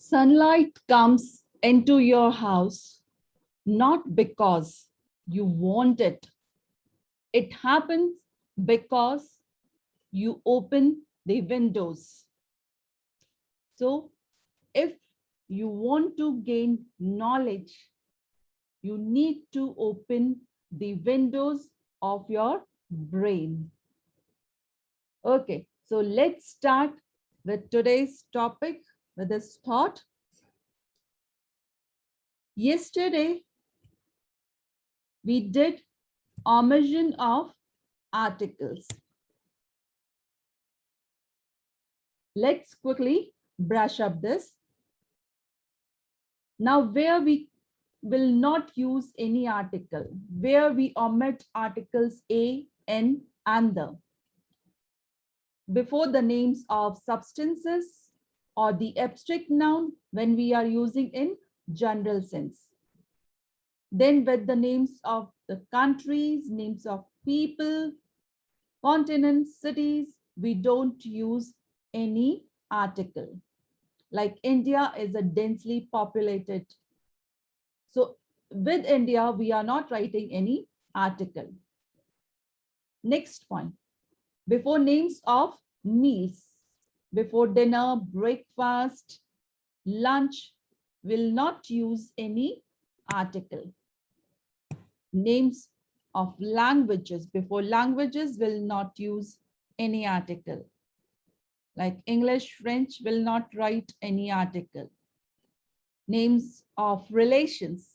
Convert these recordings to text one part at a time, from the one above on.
Sunlight comes into your house not because you want it. It happens because you open the windows. So, if you want to gain knowledge, you need to open the windows of your brain. Okay, so let's start with today's topic with this thought. Yesterday, we did omission of articles. Let's quickly brush up this. Now, where we will not use any article, where we omit articles a, n, and the before the names of substances or the abstract noun when we are using in general sense. Then with the names of the countries, names of people, continents, cities, we don't use any article. Like India is a densely populated. So with India, we are not writing any article. Next point, before names of meals, before dinner, breakfast, lunch, will not use any article. Names of languages, before languages will not use any article. Like English, French will not write any article. Names of relations,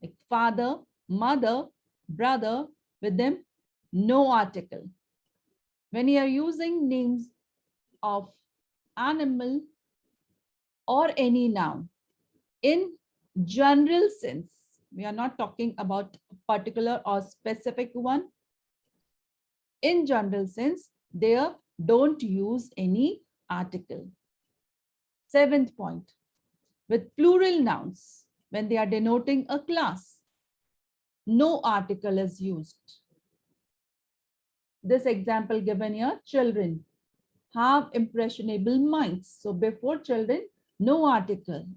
like father, mother, brother, with them, no article. When you are using names of animal or any noun, in general sense, we are not talking about particular or specific one. In general sense, there don't use any article. Seventh point, with plural nouns, when they are denoting a class, no article is used. This example given here, children have impressionable minds. So before children, no article.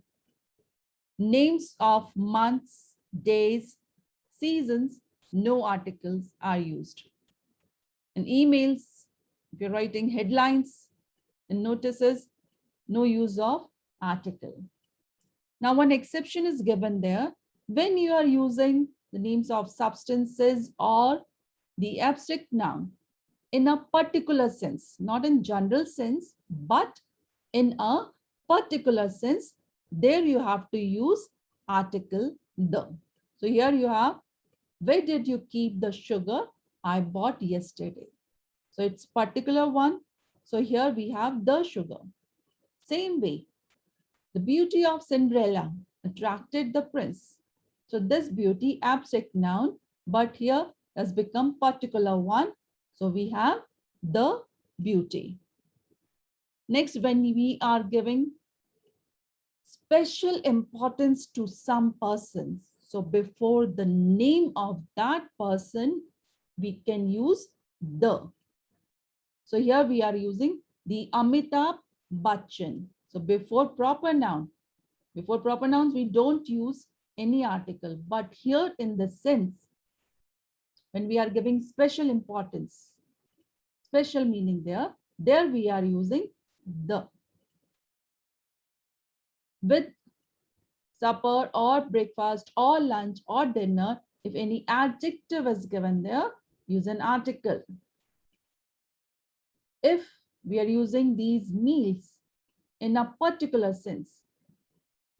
Names of months, days, seasons, no articles are used. In emails, if you're writing headlines and notices, no use of article. Now, one exception is given there when you are using the names of substances or the abstract noun in a particular sense, not in general sense, but in a particular sense, there you have to use article the. So here you have, where did you keep the sugar I bought yesterday? So it's particular one. So here we have the sugar. Same way, the beauty of Cinderella attracted the prince. So this beauty abstract noun, but here has become particular one. So we have the beauty. Next, when we are giving special importance to some persons, so before the name of that person, we can use the. So here we are using the Amitabh Bachchan. So before proper nouns, we don't use any article. But here in the sense, when we are giving special importance, special meaning there we are using the. With supper or breakfast or lunch or dinner, if any adjective is given there, use an article. If we are using these meals in a particular sense,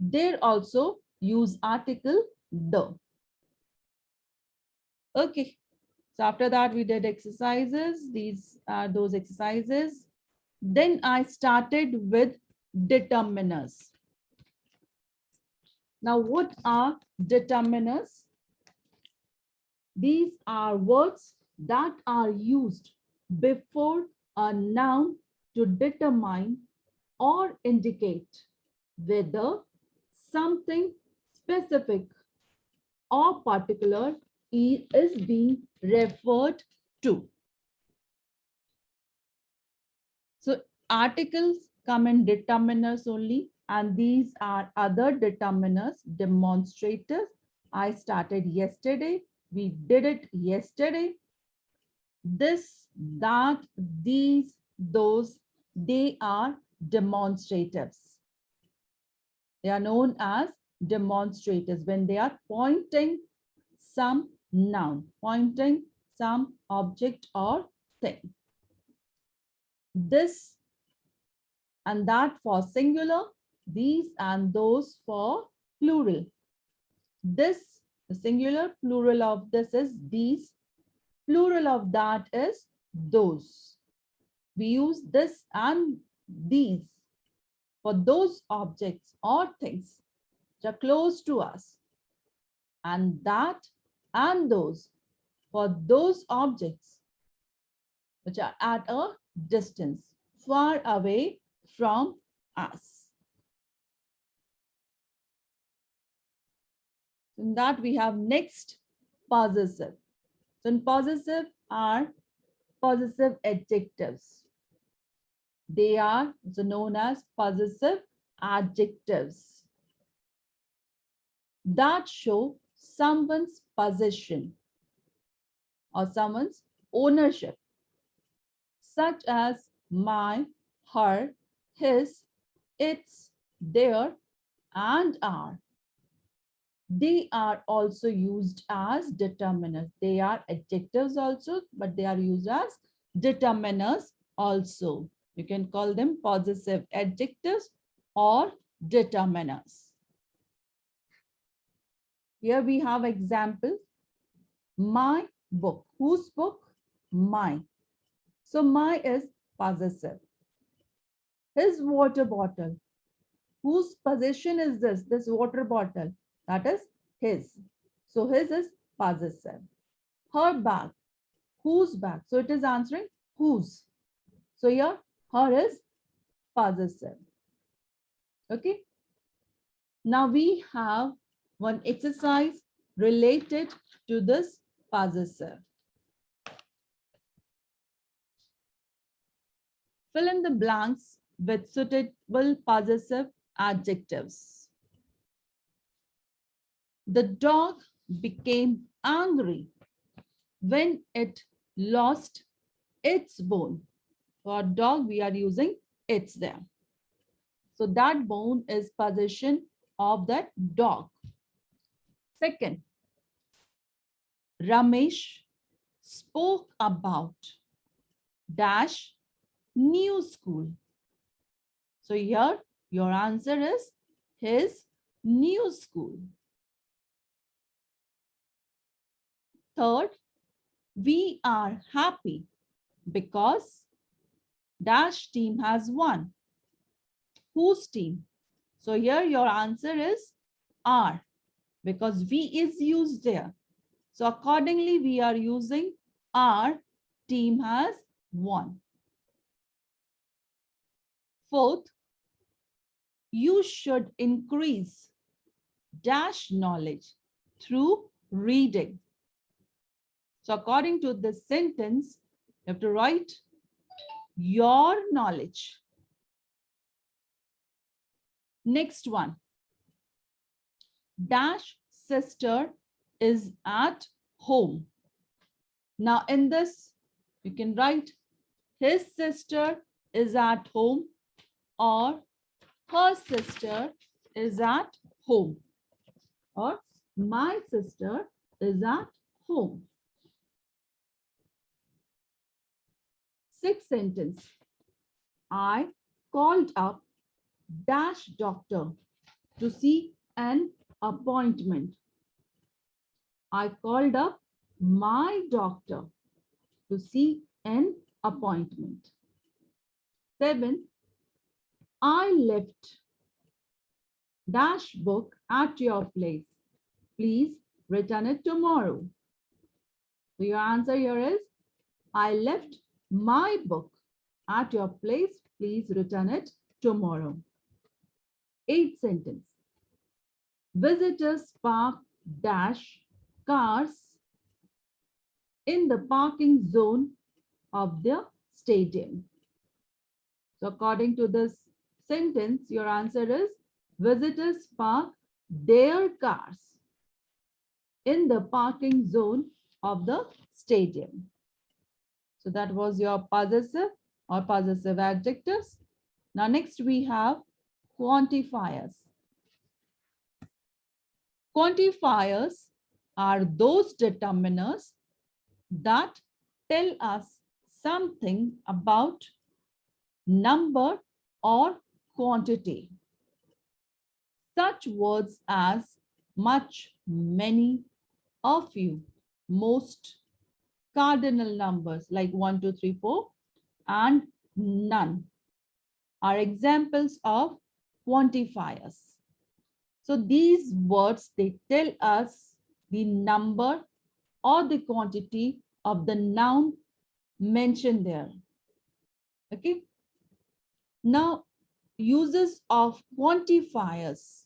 there also use article the. Okay, so after that we did exercises. These are those exercises. Then I started with determiners. Now, what are determiners? These are words that are used before a noun to determine or indicate whether something specific or particular is being referred to. So articles come in determiners only. And these are other determiners, demonstrators. I started yesterday. We did it yesterday. This, that, these, those, they are demonstratives. They are known as demonstrators when they are pointing some noun, pointing some object or thing. This and that for singular, these and those for plural. This, the singular, plural of this is these, plural of that is those. We use this and these for those objects or things which are close to us, and that and those for those objects which are at a distance, far away from us. In that we have next possessive. So in possessive are possessive adjectives. They are also known as possessive adjectives that show someone's possession or someone's ownership, such as my, her, his, its, their, and our. They are also used as determiners. They are adjectives also, but they are used as determiners also. You can call them possessive adjectives or determiners. Here we have example. My book. Whose book? My. So my is possessive. His water bottle. Whose possession is this? This water bottle. That is his. So his is possessive. Her bag. Whose bag? So it is answering whose. So here her is possessive. Okay. Now we have one exercise related to this possessive. Fill in the blanks with suitable possessive adjectives. The dog became angry when it lost its bone. For dog, we are using its there. So that bone is possession of that dog. Second, Ramesh spoke about dash new school. So here your answer is his new school. Third, we are happy because dash team has won. Whose team? So here your answer is R because V is used there. So accordingly, we are using our team has won. Fourth, you should increase dash knowledge through reading. So according to this sentence, you have to write your knowledge. Next one, dash sister is at home. Now in this, you can write his sister is at home or her sister is at home or my sister is at home. Sixth sentence, I called up dash doctor to see an appointment. I called up my doctor to see an appointment. 7, I left dash book at your place. Please return it tomorrow. So your answer here is, I left my book at your place. Please return it tomorrow. 8th sentence. Visitors park dash cars in the parking zone of the stadium. So according to this sentence, your answer is visitors park their cars in the parking zone of the stadium. So that was your possessive or possessive adjectives. Now next we have quantifiers. Quantifiers are those determiners that tell us something about number or quantity. Such words as much, many, a few, most, cardinal numbers like 1, 2, 3, 4, and none are examples of quantifiers. So these words, they tell us the number or the quantity of the noun mentioned there. Okay. Now, uses of quantifiers.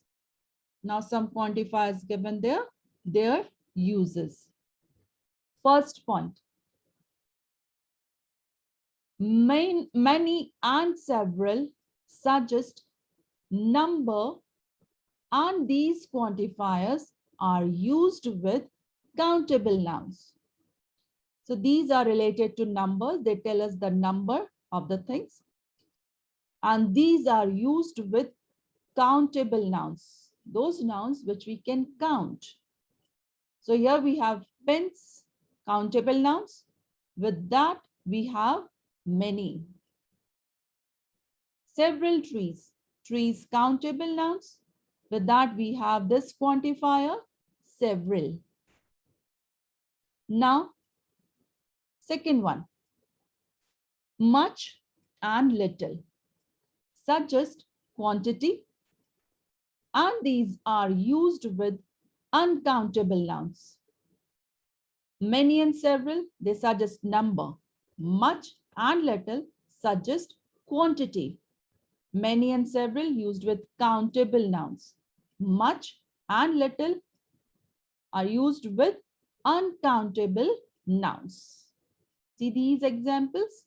Now, some quantifiers given there, their uses. First point, many and several suggest number, and these quantifiers are used with countable nouns. So these are related to numbers. They tell us the number of the things. And these are used with countable nouns, those nouns which we can count. So here we have pens, countable nouns. With that, we have many. Several trees, trees countable nouns. With that, we have this quantifier, several. Now, second one, much and little suggest quantity, and these are used with uncountable nouns. Many and several, they suggest number. Much and little suggest quantity. Many and several used with countable nouns. Much and little are used with uncountable nouns. See these examples?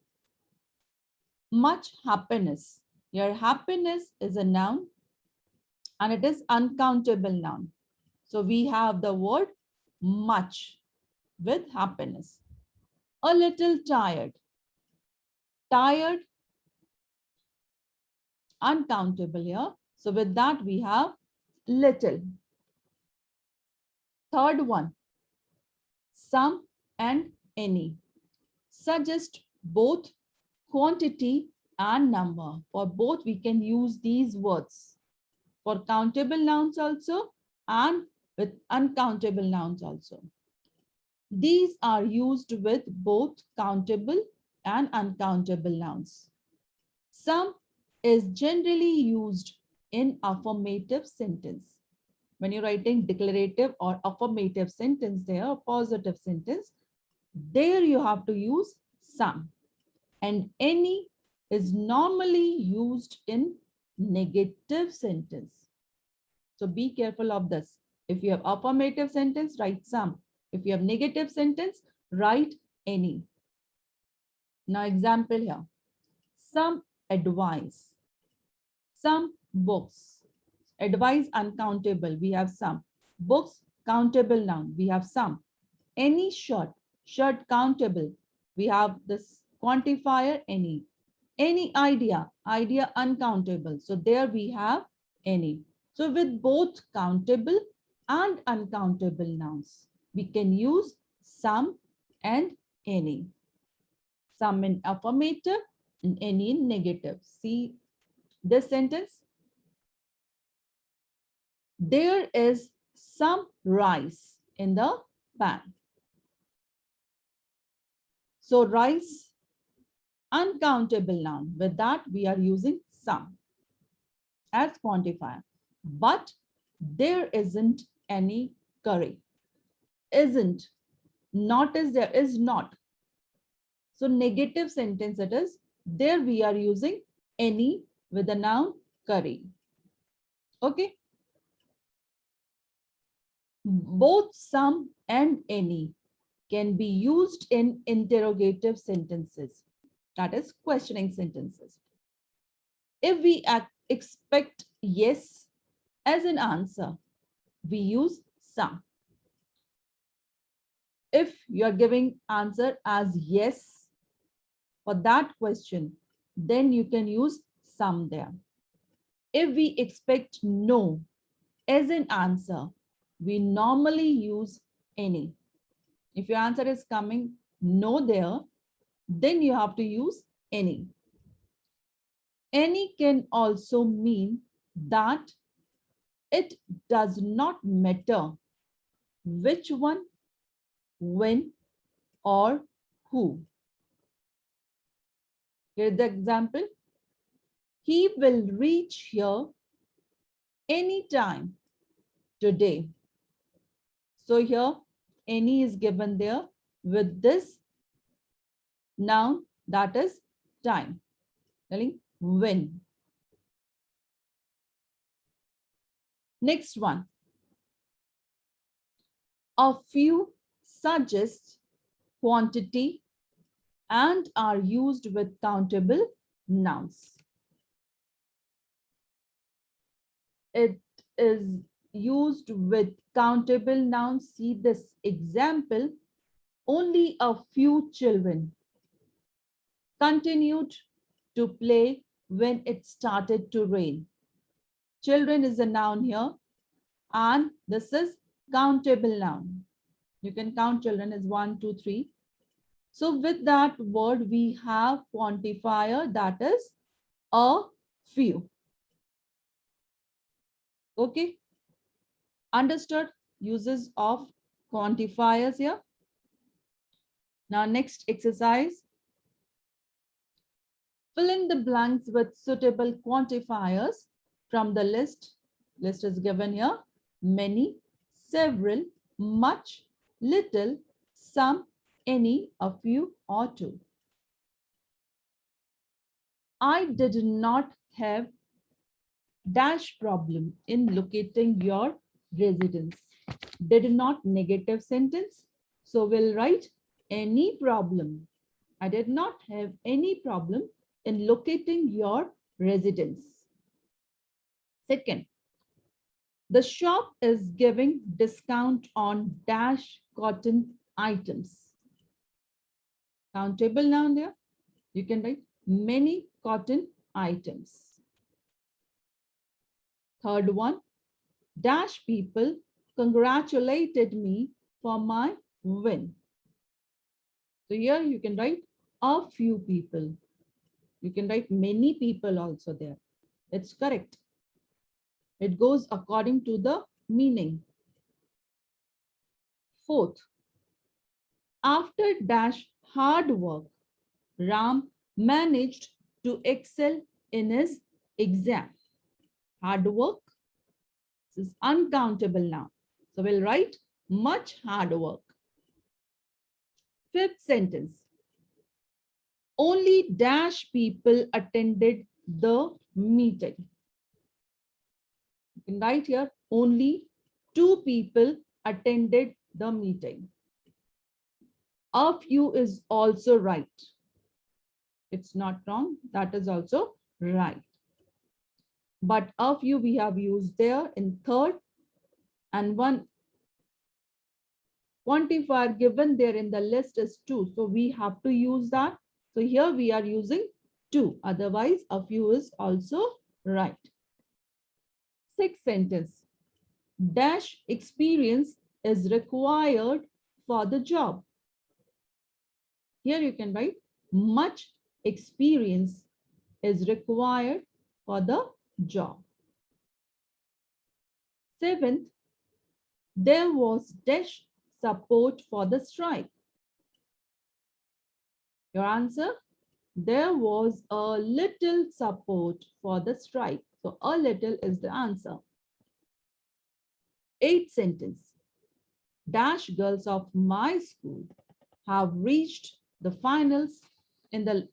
Much happiness. Your happiness is a noun and it is uncountable noun. So we have the word much with happiness. A little tired. Tired, uncountable here. So with that we have little. Third one, some and any. Suggest both quantity and number. For both we can use these words. For countable nouns also and with uncountable nouns also. These are used with both countable and uncountable nouns. Some is generally used in affirmative sentence. When you're writing declarative or affirmative sentence there, positive sentence, there you have to use some. And any is normally used in negative sentence. So be careful of this. If you have affirmative sentence, write some. If you have negative sentence, write any. Now example here. Some advice. Some books. Advice uncountable. We have some. Books countable noun. We have some. Any shirt. Shirt countable. We have this quantifier any. Any idea. Idea uncountable. So there we have any. So with both countable and uncountable nouns, we can use some and any. Some in affirmative and any in negative. See this sentence. There is some rice in the pan. So rice, uncountable noun. With that, we are using some as quantifier. But there isn't any curry. Isn't. Not is there, is not. So negative sentence it is. There we are using any with the noun curry. Okay. Both some and any can be used in interrogative sentences. That is questioning sentences. If we expect yes as an answer, we use some. If you are giving answer as yes for that question, then you can use some there. If we expect no as an answer, we normally use any. If your answer is coming no there, then you have to use any. Any can also mean that it does not matter which one, when, or who. Here's the example. He will reach here anytime today. So here, any is given there with this noun, that is time, telling when. Next one. A few suggest quantity and are used with countable nouns. It is used with countable nouns. See this example. Only a few children continued to play when it started to rain. Children is a noun here, and this is countable noun. You can count children as 1, 2, 3. So with that word, we have quantifier, that is a few. Okay. Understood uses of quantifiers here. Now next exercise. Fill in the blanks with suitable quantifiers from the list. List is given here. Many, several, much, little, some, any, a few, or two. I did not have dash problem in locating your residence. Did not negative sentence. So we'll write any problem. I did not have any problem in locating your residence. Second, the shop is giving discount on dash cotton items. Countable noun there. You can write many cotton items. Third one, dash people congratulated me for my win. So here you can write a few people. You can write many people also there. It's correct. It goes according to the meaning. Fourth, after dash hard work, Ram managed to excel in his exam. Hard work, this is uncountable now. So we'll write much hard work. Fifth sentence, only dash people attended the meeting. You can write here, only 2 people attended the meeting. A few is also right. It's not wrong. That is also right. But a few we have used there in third, and one quantifier given there in the list is 2. So we have to use that. So here we are using 2. Otherwise, a few is also right. Sixth sentence. Dash experience is required for the job. Here you can write much experience is required for the job. Seventh, there was dash support for the strike. Your answer, there was a little support for the strike. So a little is the answer. Eighth sentence, dash girls of my school have reached the finals in the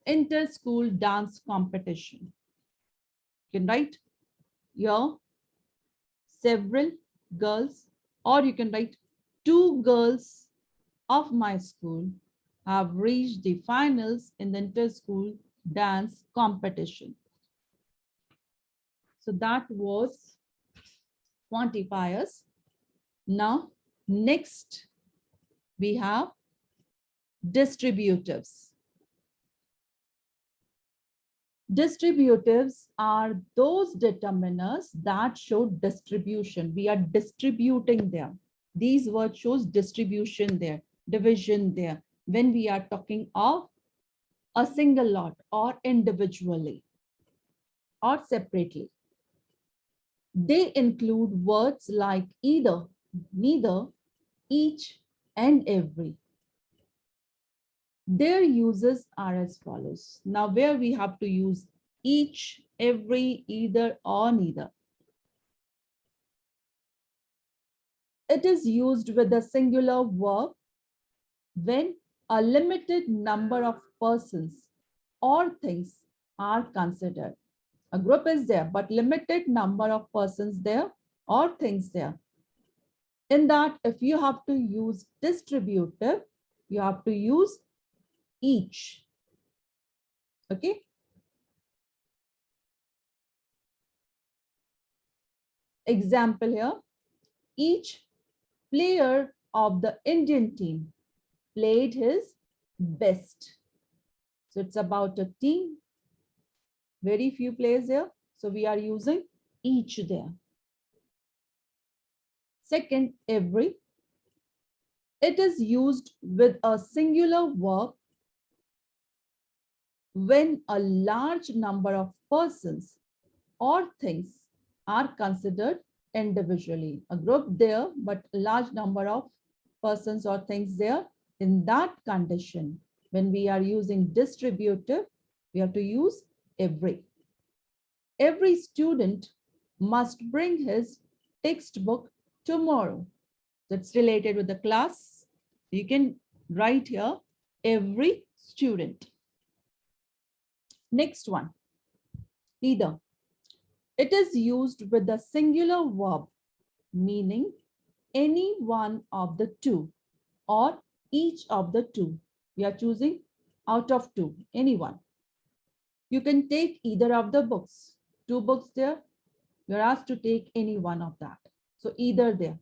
inter-school dance competition. You can write here several girls, or you can write 2 girls of my school have reached the finals in the inter-school dance competition. So that was quantifiers. Now, next we have distributives. Distributives are those determiners that show distribution. We are distributing them. These words shows distribution there, division there. When we are talking of a single lot or individually or separately. They include words like either, neither, each, and every. Their uses are as follows. Now, where we have to use each, every, either, or neither. It is used with a singular verb when a limited number of persons or things are considered. A group is there, but limited number of persons there or things there. In that, if you have to use distributive, you have to use each. Okay. Example here. Each player of the Indian team played his best. So it's about a team. Very few players here. So we are using each there. Second, every. It is used with a singular verb when a large number of persons or things are considered individually. A group there, but a large number of persons or things there. In that condition, when we are using distributive, we have to use every. Every student must bring his textbook tomorrow. That's related with the class. You can write here every student. Next one, either. It is used with the singular verb, meaning any one of the two or each of the two. We are choosing out of two, any one. You can take either of the books. Two books there, you're asked to take any one of that. So either there.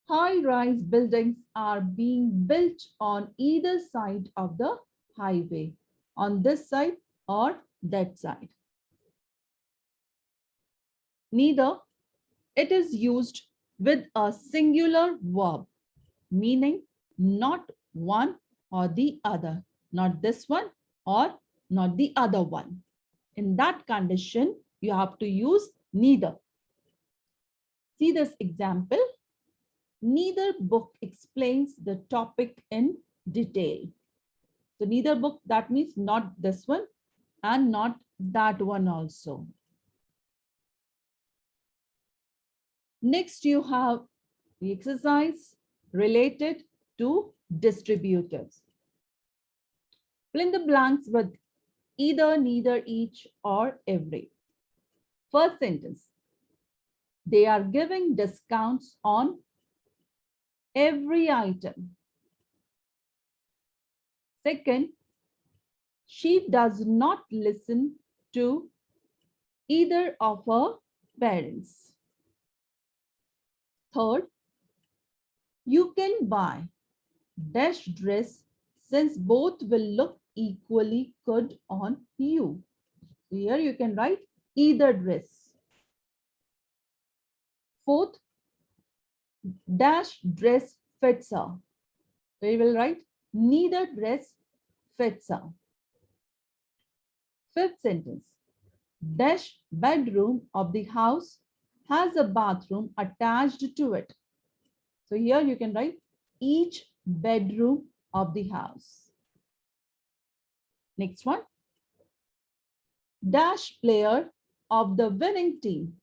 High-rise buildings are being built on either side of the highway, on this side or that side. Neither. It is used with a singular verb, meaning not one or the other, not this one or not the other one. In that condition, you have to use neither. See this example. Neither book explains the topic in detail. So neither book, that means not this one and not that one also. Next, you have the exercise related to distributives. Fill in the blanks with either, neither, each, or every. First sentence. They are giving discounts on every item. Second, she does not listen to either of her parents. Third, you can buy dash dress since both will look equally good on you. Here you can write either dress. Fourth, dash dress fits her. So you will write neither dress fits her. Fifth sentence, dash bedroom of the house has a bathroom attached to it. So here you can write each bedroom of the house. Next one, dash player of the winning team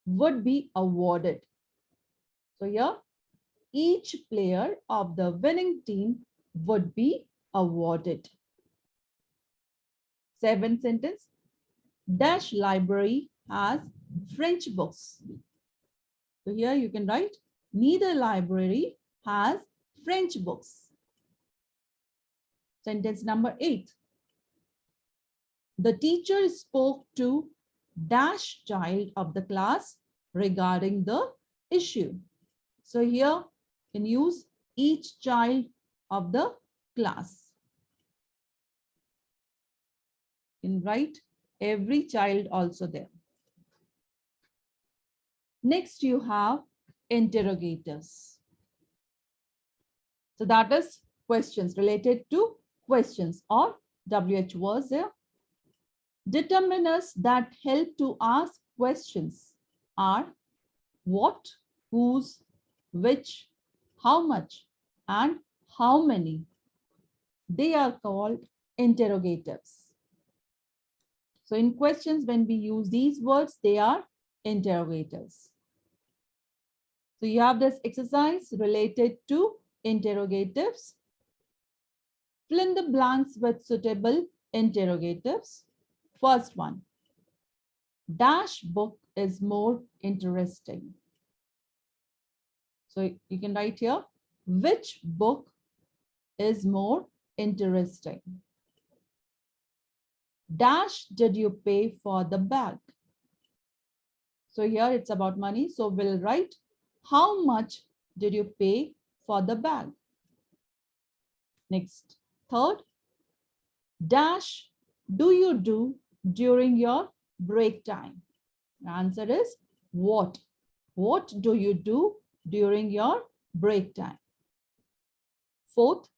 would be awarded. So here, each player of the winning team would be awarded. Seventh sentence, dash library has French books. So here you can write neither library has French books. Sentence number 8. The teacher spoke to dash child of the class regarding the issue. So here you can use each child of the class. You can write every child also there. Next, you have interrogators. So that is questions related to questions, or WH words there. Determiners that help to ask questions are what, whose, which, how much, and how many. They are called interrogatives. So in questions, when we use these words, they are interrogators. So you have this exercise related to interrogatives. Fill in the blanks with suitable interrogatives. First one, dash book is more interesting. So you can write here, which book is more interesting? Dash did you pay for the bag? So here it's about money. So we'll write, how much did you pay for the bag? Next, third, dash do you do during your break time? The answer is what? What do you do during your break time? Fourth,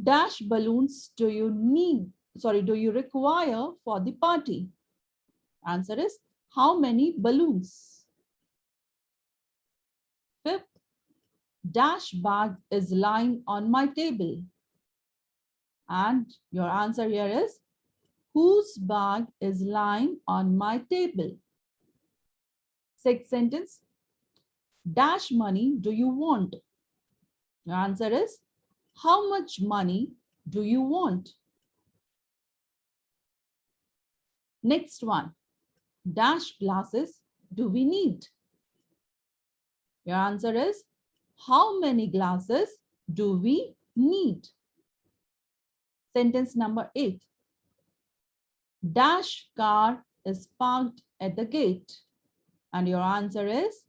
dash balloons do you require for the party? Answer is how many balloons? Fifth, dash bag is lying on my table. And your answer here is whose bag is lying on my table? Sixth sentence, dash money do you want? Your answer is how much money do you want? Next one, dash glasses do we need? Your answer is how many glasses do we need? Sentence number 8. Dash car is parked at the gate. And your answer is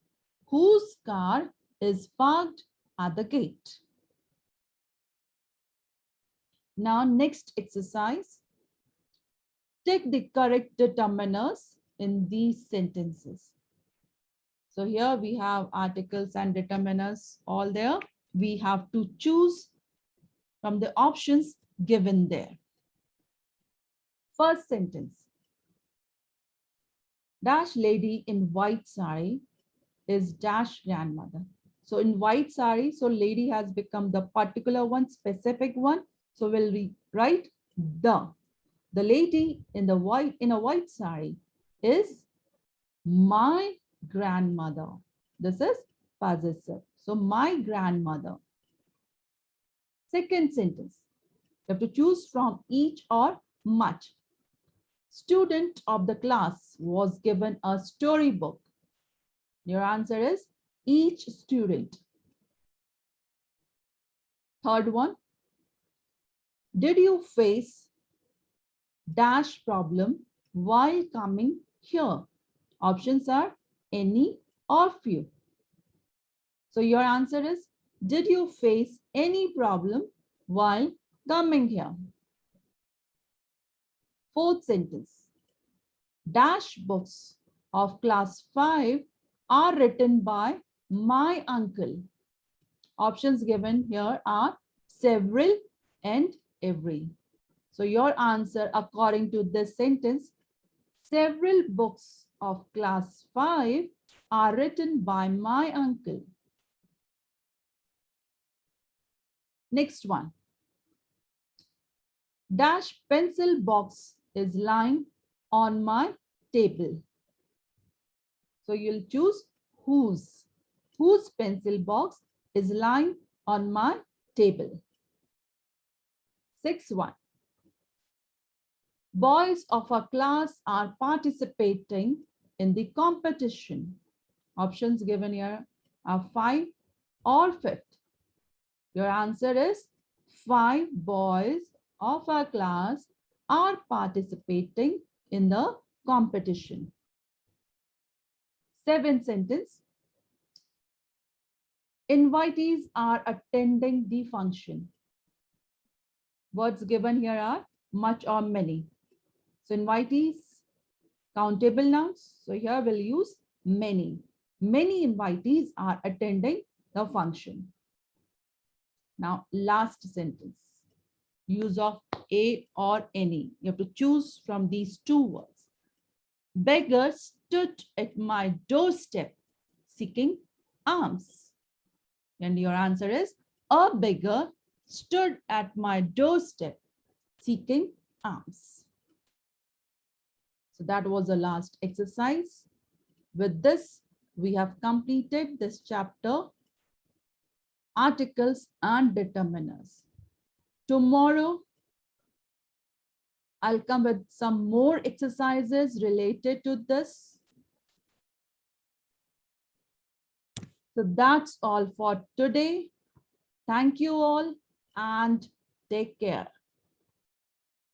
whose car is parked at the gate? Now next exercise. Take the correct determiners in these sentences. So here we have articles and determiners all there. We have to choose from the options given there. First sentence. Dash lady in white sari is dash grandmother. So in white sari, so lady has become the particular one, specific one. So we'll write the lady in a white sari is my grandmother. This is possessive. So my grandmother. Second sentence. You have to choose from each or much. Student of the class was given a storybook. Your answer is each student. Third one. Did you face dash problem while coming here? Options are any or few. So your answer is, did you face any problem while coming here? Fourth sentence. Dash books of class 5 are written by my uncle. Options given here are several and every. So your answer according to this sentence, several books of class 5 are written by my uncle. Next one. Dash pencil box is lying on my table. So you'll choose whose. Whose pencil box is lying on my table. Sixth one. Boys of our class are participating in the competition. Options given here are 5 or 5th. Your answer is 5 boys of our class are participating in the competition. Seventh sentence. Invitees are attending the function. Words given here are much or many. So invitees, countable nouns. So here we'll use many. Many invitees are attending the function. Now, last sentence. Use of a or any. You have to choose from these two words. Beggar stood at my doorstep seeking alms. And your answer is, a beggar stood at my doorstep seeking alms. So that was the last exercise. With this, we have completed this chapter, articles and determiners. Tomorrow, I'll come with some more exercises related to this. So that's all for today. Thank you all and take care.